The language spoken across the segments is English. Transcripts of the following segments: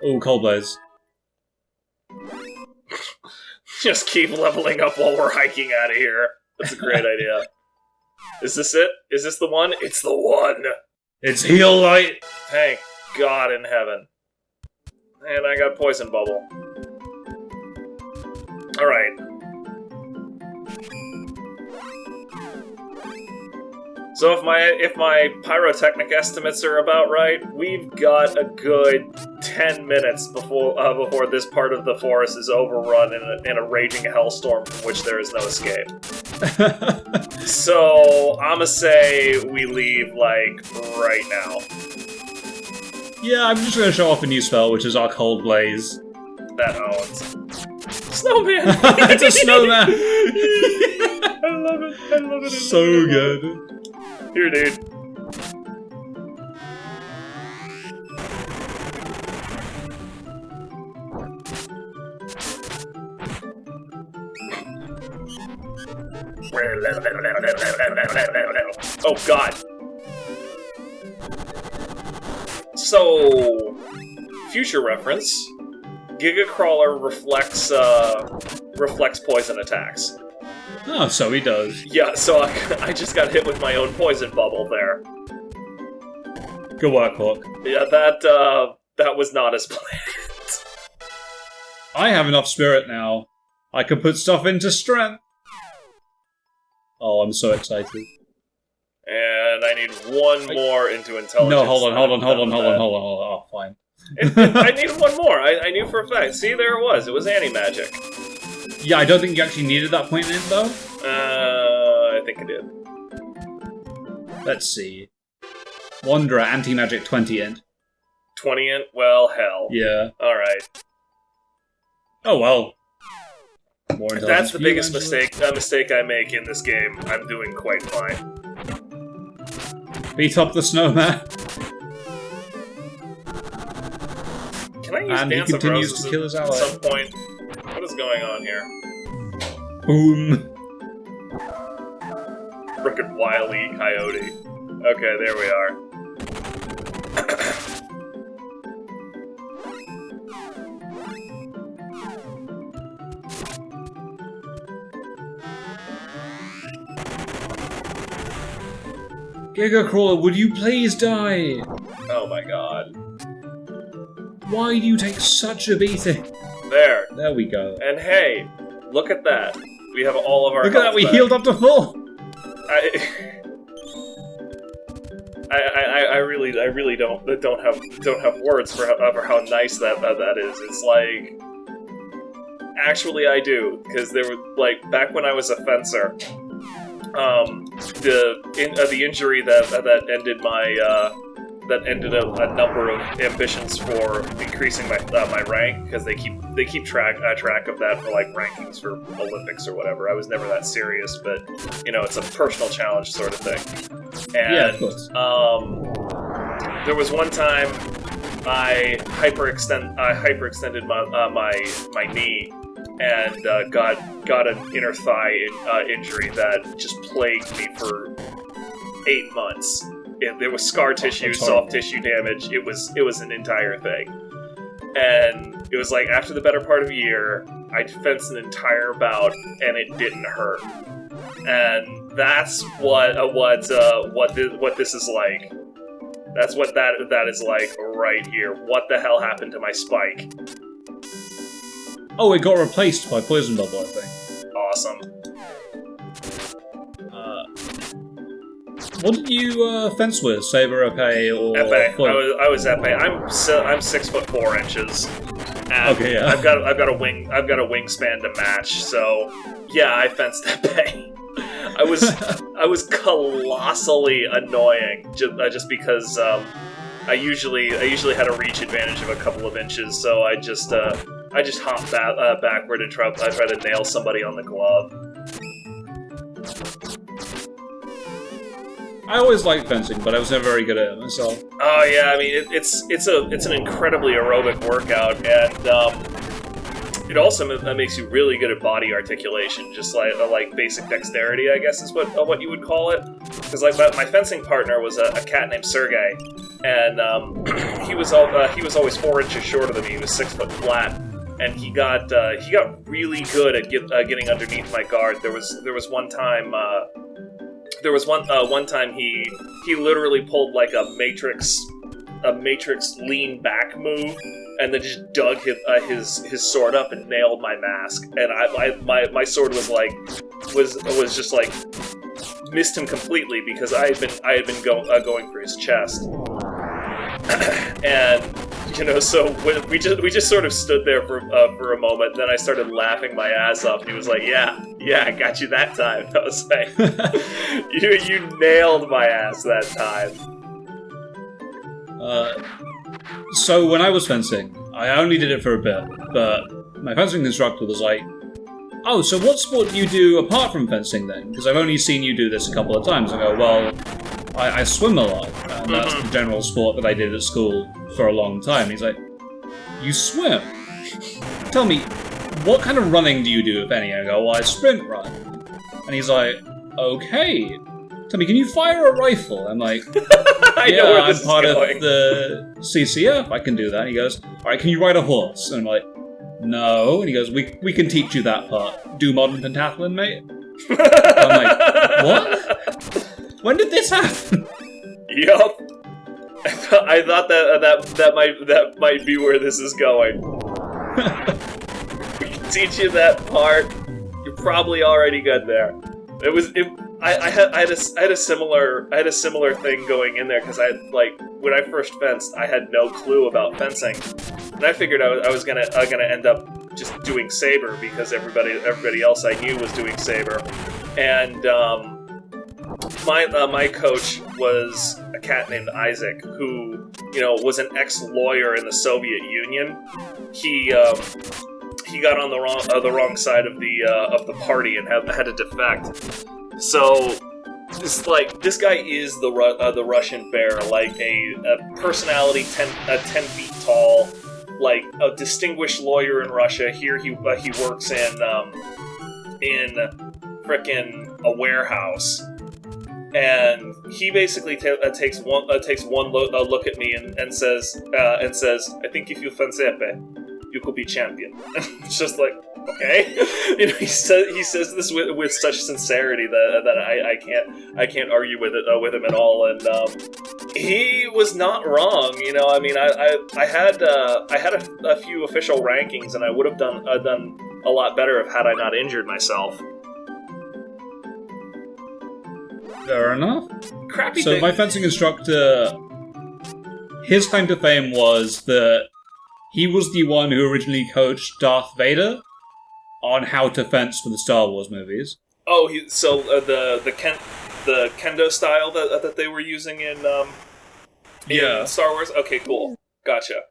Oh, Cold Blaze. Just keep leveling up while we're hiking out of here. That's a great idea. Is this it? Is this the one? It's the one! It's Heal Light! Thank God in heaven. And I got Poison Bubble. Alright. So if my pyrotechnic estimates are about right, we've got a good 10 minutes before this part of the forest is overrun in a raging hellstorm from which there is no escape. So I'ma say we leave like right now. Yeah, I'm just gonna show off a new spell, which is our Cold Blaze. That owns. Snowman! It's a snowman! I love it. I love it. So good. Here, dude. Oh, God. So, future reference, Giga Crawler reflects poison attacks. Oh, so he does. Yeah, so I just got hit with my own poison bubble there. Good work, Hawk. Yeah, that was not as planned. I have enough spirit now. I can put stuff into strength. Oh, I'm so excited. And I need one more into intelligence. No, hold on. Oh, fine. I needed one more. I knew for a fact. See, there it was. It was anti-magic. Yeah, I don't think you actually needed that point in it, though. I think I did. Let's see. Wanderer, anti-magic 20 int. 20 int? Well, hell. Yeah. Alright. Oh, well. If that's the biggest mistake I make in this game, I'm doing quite fine. Beat up the snowman. Can I use And Dance he of continues Roses to kill his at ally. some point? What is going on here? Boom. Frickin' Wile E. Coyote. Okay, there we are. Giga Crawler, would you please die? Oh my god. Why do you take such a beating? There. There we go. And hey, look at that. We have all of our Look at that, health we back. healed up to full! I really don't have words for how nice that is. It's like, actually I do, because there were like back when I was a fencer, the injury that ended my that ended a number of ambitions for increasing my rank, because they keep track of that for like rankings for Olympics or whatever. I was never that serious, but you know, it's a personal challenge sort of thing. And Yeah, of course. there was one time I hyperextended my knee and got an inner thigh injury that just plagued me for 8 months. There was scar tissue, soft tissue damage. It was an entire thing, and it was like after the better part of a year, I fenced an entire bout, and it didn't hurt. And that's what this is like. That's what that is like right here. What the hell happened to my spike? Oh, it got replaced by Poison Bubble, I think. Awesome. What did you fence with? Saber, epee, or Epee. foot? I was epee. I'm 6'4". And Okay, yeah. I've got a wingspan to match. So yeah, I fenced epee. I was colossally annoying just because I usually had a reach advantage of a couple of inches. So I just hopped backward and try to nail somebody on the glove. I always liked fencing, but I was never very good at it myself. Oh yeah, I mean it's an incredibly aerobic workout, and it also makes you really good at body articulation, just like basic dexterity, I guess is what you would call it. Because like my fencing partner was a cat named Sergey, and he was always 4 inches shorter than me. He was 6 foot flat, and he got really good at getting underneath my guard. There was one time he literally pulled like a Matrix lean back move, and then just dug his sword up and nailed my mask. And my sword was just like missed him completely because I had been going for his chest. And so we just sort of stood there for a moment. Then I started laughing my ass off, and he was like, "Yeah, I got you that time." I was like, "You nailed my ass that time." So when I was fencing, I only did it for a bit, but my fencing instructor was like, "Oh, so what sport do you do apart from fencing then? Because I've only seen you do this a couple of times." I go, "Well, I swim a lot, and that's the general sport that I did at school for a long time." He's like, "You swim? Tell me, what kind of running do you do, if any?" I go, "Well, I sprint run." And he's like, "Okay. Tell me, can you fire a rifle?" I'm like, "Yeah, I'm part of the CCF. I can do that." And he goes, "All right, can you ride a horse?" And I'm like, "No." And he goes, "We can teach you that part. Do modern pentathlon, mate?" I'm like, "What? When did this happen?" Yup. I thought that might be where this is going. We can teach you that part. You're probably already good there. I had a similar thing going in there because I had, like, when I first fenced, I had no clue about fencing, and I figured I was gonna end up just doing saber because everybody else I knew was doing saber, and my coach was a cat named Isaac, who was an ex-lawyer in the Soviet Union. He got on the wrong side of the party and had to defect. So this guy is the Russian bear, like a personality 10 feet tall, like a distinguished lawyer in Russia. Here he works in frickin' a warehouse. And he basically takes one look at me and says, "I think if you fence épée, you could be champion." It's just like, okay, he says this with such sincerity that I can't argue with him at all. And he was not wrong. I mean, I had a few official rankings, and I would have done a lot better had I not injured myself. Fair enough. Crappy so thing. My fencing instructor, his claim to fame was that he was the one who originally coached Darth Vader on how to fence for the Star Wars movies. Oh, the kendo style that they were using in Star Wars. Okay, cool, gotcha.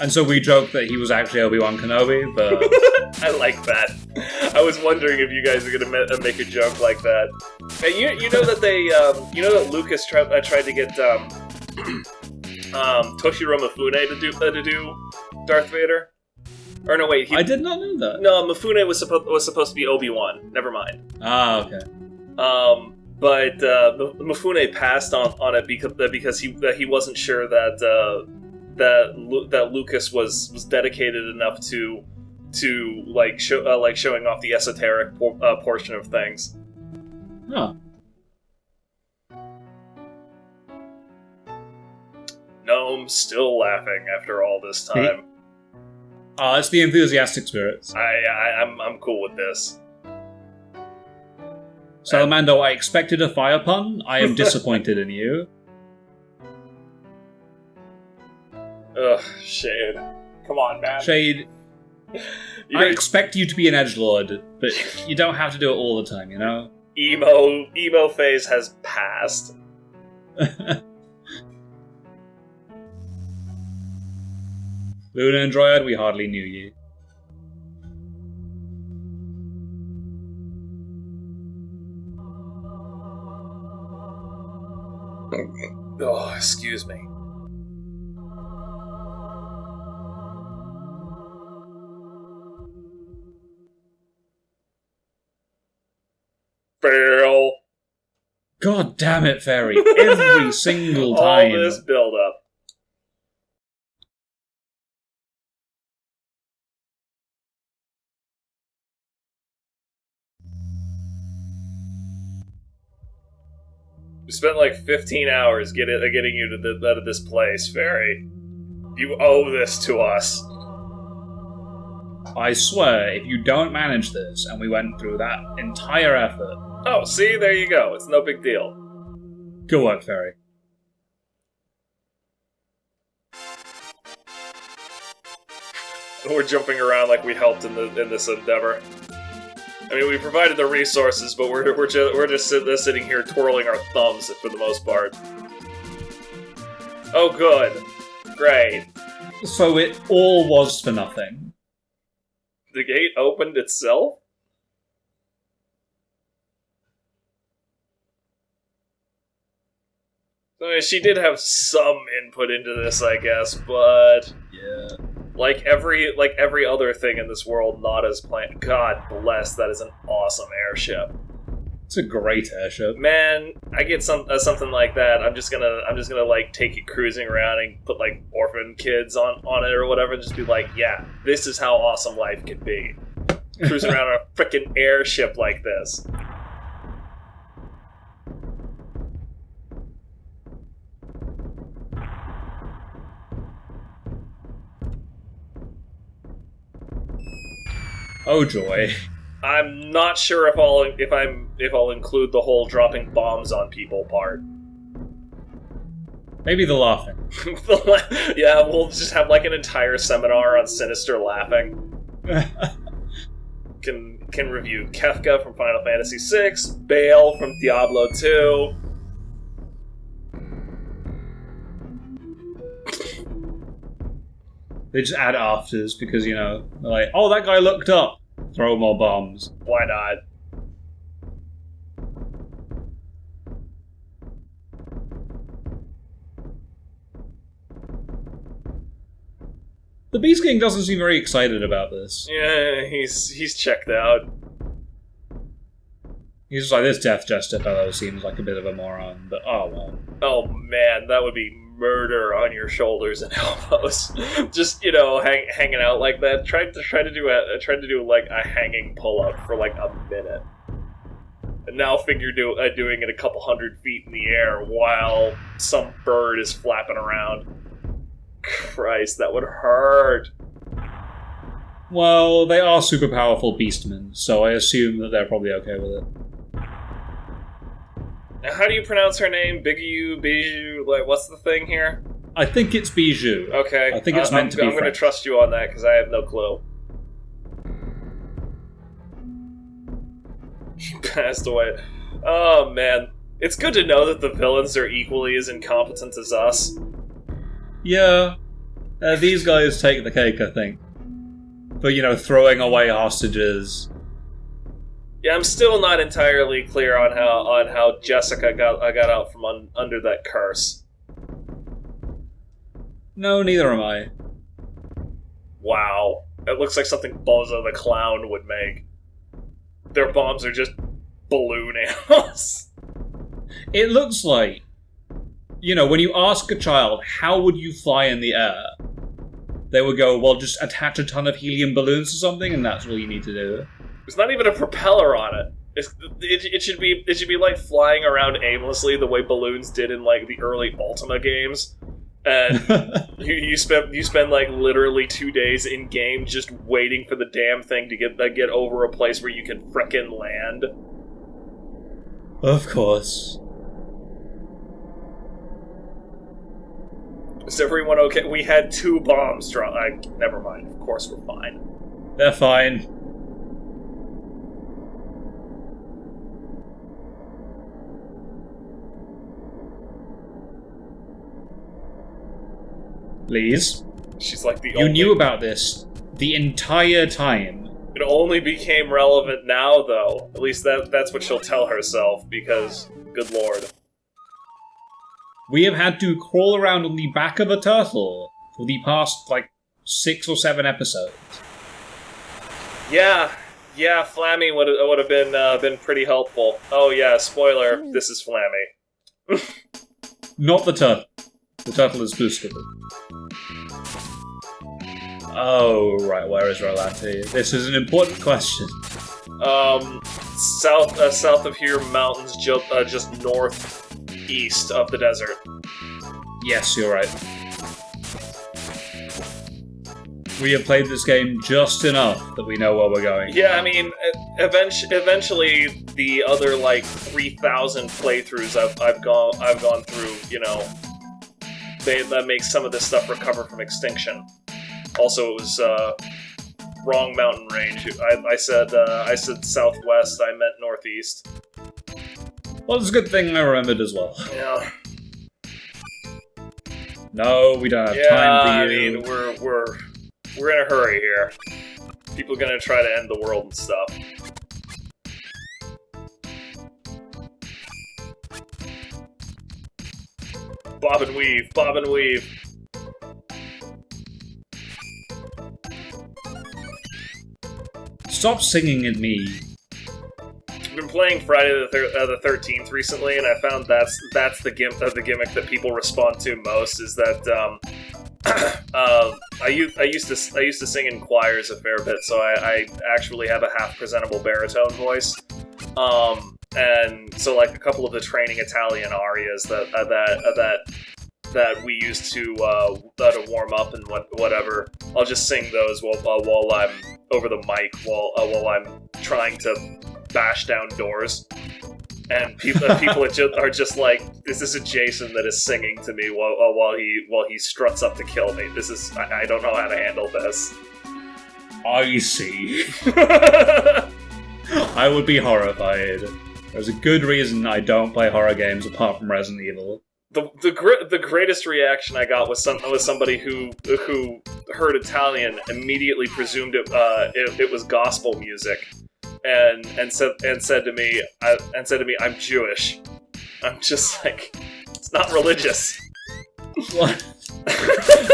And so we joked that he was actually Obi-Wan Kenobi, but I like that. I was wondering if you guys are gonna make a joke like that. And you know that that Lucas tried to get Toshiro Mifune to do Darth Vader. Or no, wait. I did not know that. No, Mifune was supposed to be Obi-Wan. Never mind. Ah, okay. But Mifune passed on it because he wasn't sure that Lucas was dedicated enough to showing off the esoteric portion of things. Huh. Gnome still laughing after all this time. It's the enthusiastic spirits. I'm cool with this. Salamando, I expected a fire pun. I am disappointed in you. Ugh, Shade. Come on, man. Shade, I expect you to be an edgelord, but you don't have to do it all the time, you know? Emo phase has passed. Luna and Dryad, we hardly knew you. Oh, excuse me. Fail. God damn it, Fairy. Every single time. All this build-up. We spent like 15 hours getting you to out of this place, Fairy. You owe this to us. I swear, if you don't manage this, and we went through that entire effort... Oh, see? There you go. It's no big deal. Good work, Fairy. We're jumping around like we helped in this endeavor. I mean, we provided the resources, but we're just sitting here twirling our thumbs for the most part. Oh, good. Great. So it all was for nothing. The gate opened itself? I mean, she did have some input into this, I guess, but... Yeah. Like every other thing in this world, not as planned. God bless, that is an awesome airship. It's a great airship. Man, I get something like that. I'm just gonna like take it cruising around and put like orphan kids on it or whatever, and just be like, yeah, this is how awesome life can be. Cruising around on a freaking airship like this. Oh joy. I'm not sure if I'll include the whole dropping bombs on people part. Maybe the laughing. Yeah, we'll just have like an entire seminar on sinister laughing. Can review Kefka from Final Fantasy VI, Bale from Diablo 2. They just add afters because, you know, they're like, oh, that guy looked up. Throw more bombs. Why not? The Beast King doesn't seem very excited about this. Yeah, he's checked out. He's just like, this Death Jester fellow seems like a bit of a moron, but oh well. Oh man, that would be murder on your shoulders and elbows. Just, you know, hanging out like that. Tried to do like a hanging pull-up for like a minute. And now figure doing it a couple 100 feet in the air while some bird is flapping around. Christ, that would hurt. Well, they are super powerful beastmen, so I assume that they're probably okay with it. Now, how do you pronounce her name? Bijou? Like, what's the thing here? I think it's Bijou. Okay. I think it's meant to be I'm going to trust you on that, because I have no clue. He passed away. Oh, man. It's good to know that the villains are equally as incompetent as us. Yeah. These guys take the cake, I think. For, you know, throwing away hostages. Yeah, I'm still not entirely clear on how Jessica got out from under that curse. No, neither am I. Wow. It looks like something Bozo the Clown would make. Their bombs are just balloon animals. It looks like, you know, when you ask a child, how would you fly in the air? They would go, well, just attach a ton of helium balloons to something, and that's all you need to do. There's not even a propeller on it. It should be like flying around aimlessly the way balloons did in like the early Ultima games. And you spend like literally 2 days in game just waiting for the damn thing to get over a place where you can frickin' land. Of course. Is everyone okay? We had 2 bombs dropped. Never mind. Of course we're fine. They're fine. Lise, she's like the you knew about this the entire time. It only became relevant now, though. At least that's what she'll tell herself, because, good lord. We have had to crawl around on the back of a turtle for the past, like, 6 or 7 episodes. Yeah, Yeah, Flammy would have been pretty helpful. Oh yeah, spoiler. This is Flammy. Not the turtle. The turtle is boostable. Oh, right, where is Rolante? This is an important question. South of here, mountains just northeast of the desert. Yes, you're right. We have played this game just enough that we know where we're going. Yeah, I mean, eventually the other, like, 3,000 playthroughs I've gone through, you know, that makes some of this stuff recover from extinction. Also, it was, wrong mountain range. I said southwest, I meant northeast. Well, it's a good thing I remembered as well. Yeah. No, we don't have time for you. I mean, we're in a hurry here. People are gonna try to end the world and stuff. Bob and weave, bob and weave. Stop singing at me. I've been playing Friday the 13th recently, and I found that's the gimmick that people respond to most. Is that I used to sing in choirs a fair bit, so I actually have a half presentable baritone voice. And so like a couple of the training Italian arias that we used to warm up and whatever, I'll just sing those while I'm over the mic while I'm trying to bash down doors. And people are just like, this is a Jason that is singing to me while he struts up to kill me. This is I don't know how to handle this. I see. I would be horrified. There's a good reason I don't play horror games apart from Resident Evil. The greatest reaction I got was somebody who heard Italian, immediately presumed it was gospel music. And said to me, I'm Jewish. I'm just like, it's not religious. What?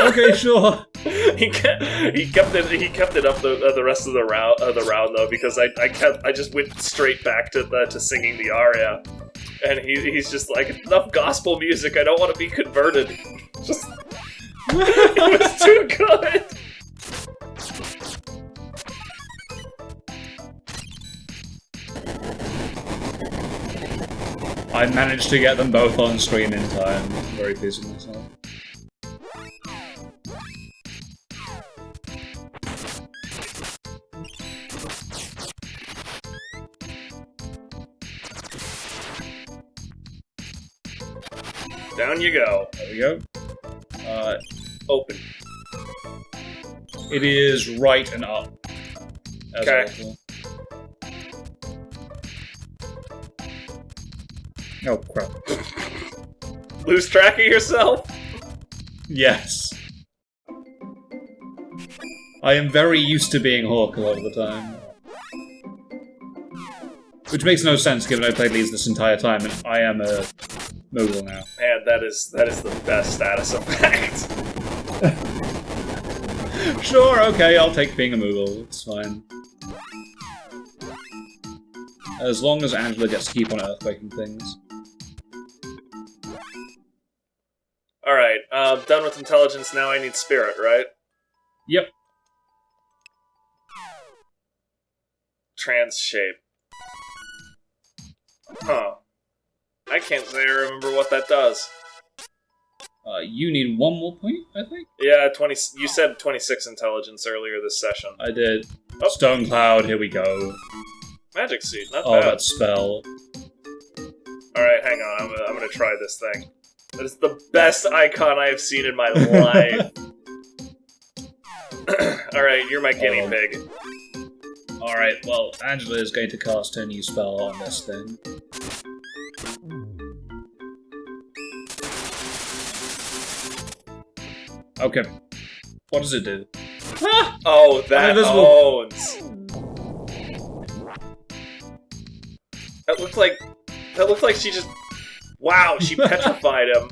Okay, sure. He kept it up the rest of the round though, because I just went straight back to singing the aria, and he's just like, enough gospel music. I don't want to be converted. Just it was too good. I managed to get them both on screen in time. I'm very pleased with myself. Down you go. There we go. Open. It is right and up. Okay. Oh, crap. Lose track of yourself? Yes. I am very used to being Hawk a lot of the time. Which makes no sense given I played Lise this entire time and I am a Moogle now. Man, that is the best status effect. Sure, okay, I'll take being a Moogle. It's fine. As long as Angela gets to keep on earthquaking things. Alright, done with intelligence, now I need spirit, right? Yep. Trans shape. Huh. I can't say I remember what that does. You need one more point, I think? Yeah, 20. You said 26 intelligence earlier this session. I did. Oh. Stone Cloud, here we go. Magic Seed, not Oh, bad. that spell. Alright, hang on, I'm gonna try this thing. That is the best icon I have seen in my life. Alright, you're my guinea pig. Alright, well, Angela is going to cast her new spell on this thing. Okay. What does it do? Ah! Oh, that owns. That looked like she just... Wow, she petrified him.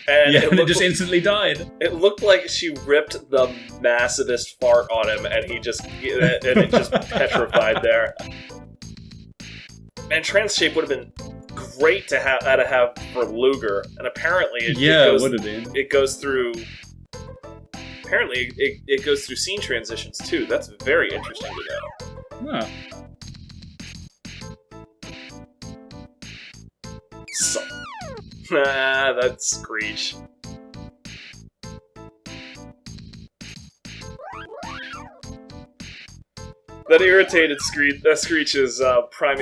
And Yeah, and it just instantly died. It looked like she ripped the massivest fart on him, and it just petrified there. And Transshape would have been great to have for Luger, and apparently it would have been. It goes through. Apparently, it goes through scene transitions too. That's very interesting to know. Huh. So, that's Screech. That irritated Screech. That Screech is prime